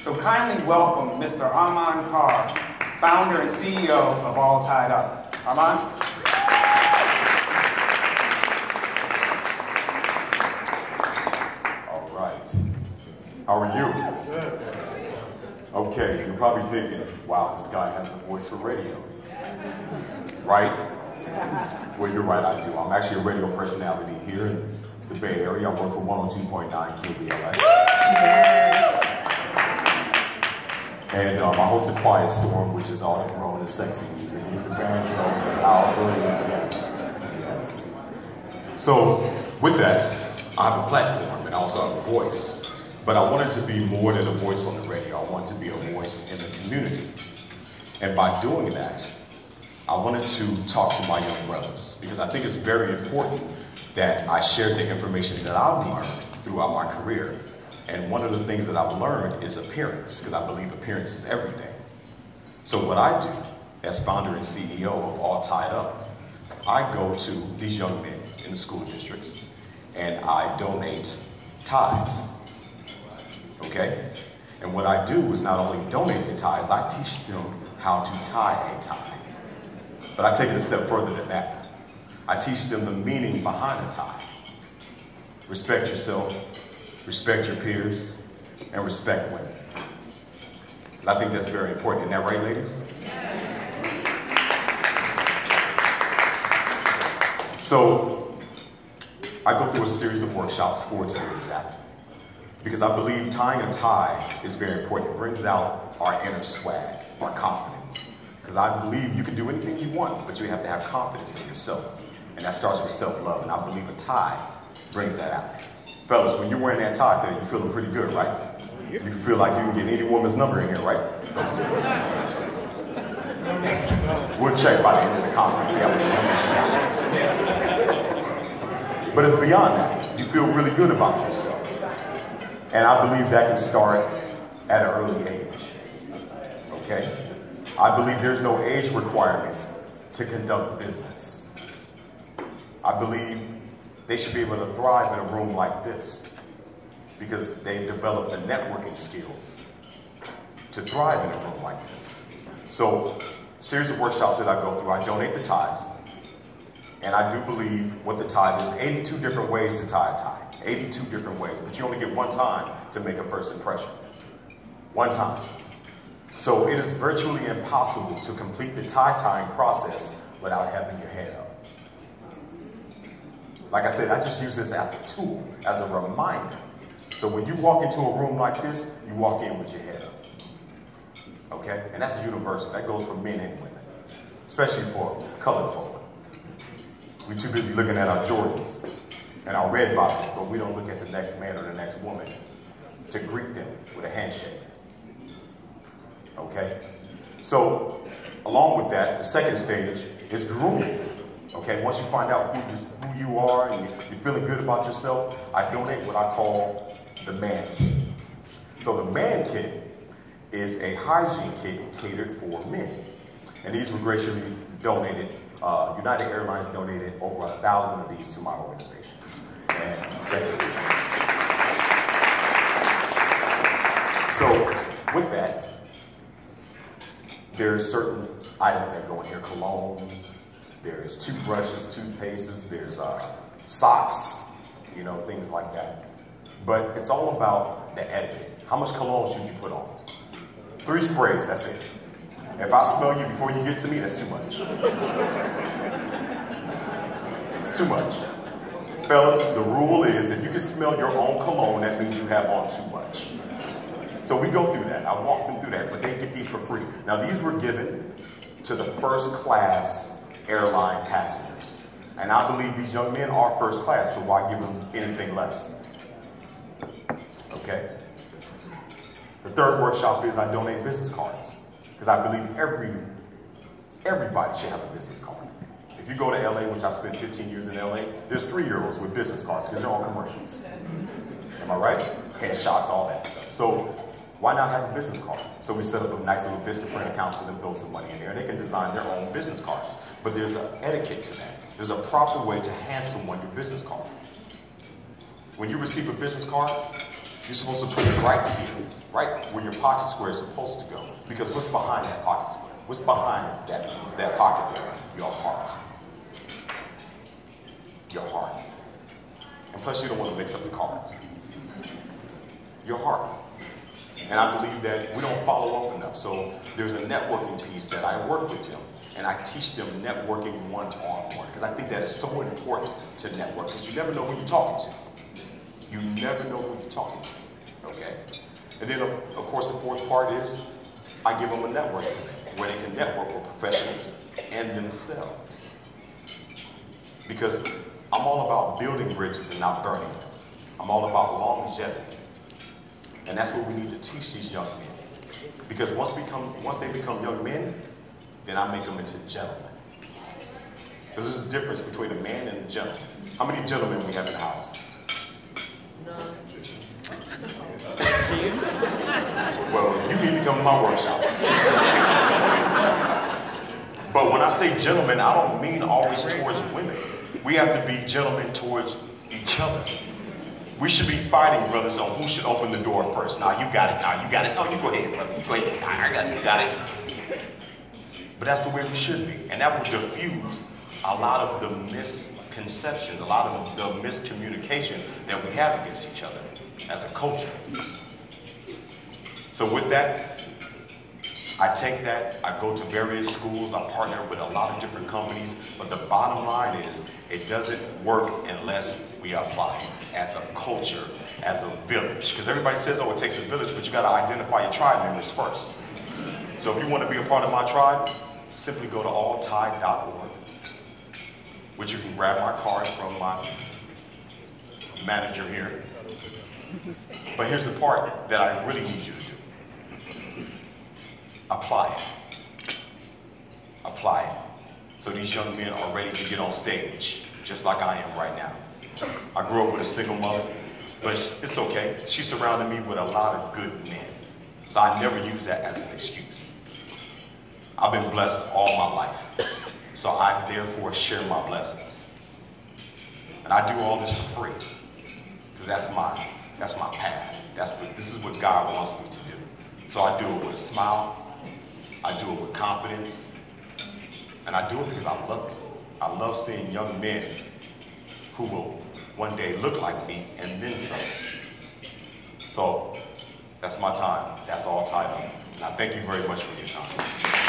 So kindly welcome Mr. Armand Carr, founder and CEO of All Tied Up. Armand? All right. How are you? Okay, you're probably thinking, wow, this guy has a voice for radio. Right? Well, you're right, I do. I'm actually a radio personality here in the Bay Area. I work for 102.9 KBLX. Yes. And I host a Quiet Storm, which is all the grown and sexy music. With the band, you know, it's our brilliant, yes, yes. So, with that, I have a platform and I also have a voice. But I wanted to be more than a voice on the radio. I wanted to be a voice in the community. And by doing that, I wanted to talk to my young brothers, because I think it's very important that I share the information that I've learned throughout my career. And one of the things that I've learned is appearance, because I believe appearance is everything. So what I do as founder and CEO of All Tied Up, I go to these young men in the school districts and I donate ties, okay? And what I do is not only donate the ties, I teach them how to tie a tie. But I take it a step further than that. I teach them the meaning behind a tie. Respect yourself, respect your peers, and respect women. I think that's very important. Isn't that right, ladies? So, I go through a series of workshops, 4 to be exact, because I believe tying a tie is very important. It brings out our inner swag, our confidence. Because I believe you can do anything you want, but you have to have confidence in yourself. And that starts with self-love, and I believe a tie brings that out. Fellas, when you're wearing that tie today, you're feeling pretty good, right? You feel like you can get any woman's number in here, right? We'll check by the end of the conference, see how many women you got. But it's beyond that. You feel really good about yourself. And I believe that can start at an early age, okay? I believe there's no age requirement to conduct business. I believe they should be able to thrive in a room like this because they develop the networking skills to thrive in a room like this. So, series of workshops that I go through, I donate the ties. And I do believe what the tie, there's 82 different ways to tie a tie. 82 different ways, but you only get one time to make a first impression. One time. So it is virtually impossible to complete the tie-tying process without having your head up. Like I said, I just use this as a tool, as a reminder. So when you walk into a room like this, you walk in with your head up. Okay? And that's universal. That goes for men and women, especially for colored folk. We're too busy looking at our Jordans and our red bottoms, but we don't look at the next man or the next woman to greet them with a handshake. Okay? So, along with that, the second stage is grooming. Okay? Once you find out who you are and you're feeling good about yourself, I donate what I call the man kit. So the man kit is a hygiene kit catered for men. And these were graciously donated. United Airlines donated over 1,000 of these to my organization. And thank you. So, with that, there's certain items that go in here. Colognes, there's toothbrushes, toothpastes, there's socks, you know, things like that. But it's all about the etiquette. How much cologne should you put on? 3 sprays, that's it. If I smell you before you get to me, that's too much. It's too much. Fellas, the rule is if you can smell your own cologne, that means you have on too much. So we go through that. I walk them through that, but they get these for free. Now these were given to the first class airline passengers. And I believe these young men are first class, so why give them anything less? Okay? The third workshop is I donate business cards. Because I believe everybody should have a business card. If you go to LA, which I spent 15 years in LA, there's 3-year-olds with business cards because they're all commercials. Am I right? Headshots, all that stuff. So why not have a business card? So we set up a nice little Vistaprint account for them, throw some money in there, and they can design their own business cards. But there's an etiquette to that. There's a proper way to hand someone your business card. When you receive a business card, you're supposed to put it right here right where your pocket square is supposed to go. Because what's behind that pocket square? What's behind that pocket there? Your heart. Your heart. And plus, you don't want to mix up the cards. Your heart. And I believe that we don't follow up enough. So there's a networking piece that I work with them. And I teach them networking one-on-one. Because I think that is so important to network. Because you never know who you're talking to. You never know who you're talking to. Okay? And then, of course, the fourth part is I give them a networking event where they can network with professionals and themselves. Because I'm all about building bridges and not burning them. I'm all about longevity. And that's what we need to teach these young men. Because once they become young men, then I make them into gentlemen. Because there's a difference between a man and a gentleman. How many gentlemen we have in the house? None. Well, you need to come to my workshop. But when I say gentlemen, I don't mean always towards women. We have to be gentlemen towards each other. We should be fighting, brothers, on who should open the door first. Now, you got it. Now, you got it. No, you go ahead, brother. You go ahead. I got it. You got it. But that's the way we should be. And that will diffuse a lot of the misconceptions, a lot of the miscommunication that we have against each other as a culture. So with that, I take that, I go to various schools, I partner with a lot of different companies, but the bottom line is it doesn't work unless we apply it as a culture, as a village. Because everybody says, oh, it takes a village, but you got to identify your tribe members first. So if you want to be a part of my tribe, simply go to alltide.org, which you can grab my card from my manager here. But here's the part that I really need you to do. Apply it. Apply it. So these young men are ready to get on stage, just like I am right now. I grew up with a single mother, but it's okay. She surrounded me with a lot of good men. So I never use that as an excuse. I've been blessed all my life. So I therefore share my blessings. And I do all this for free. Because that's my path. This is what God wants me to do. So I do it with a smile. I do it with confidence. And I do it because I love it. I love seeing young men who will one day look like me and then some. So that's my time. That's all tied up. And I thank you very much for your time.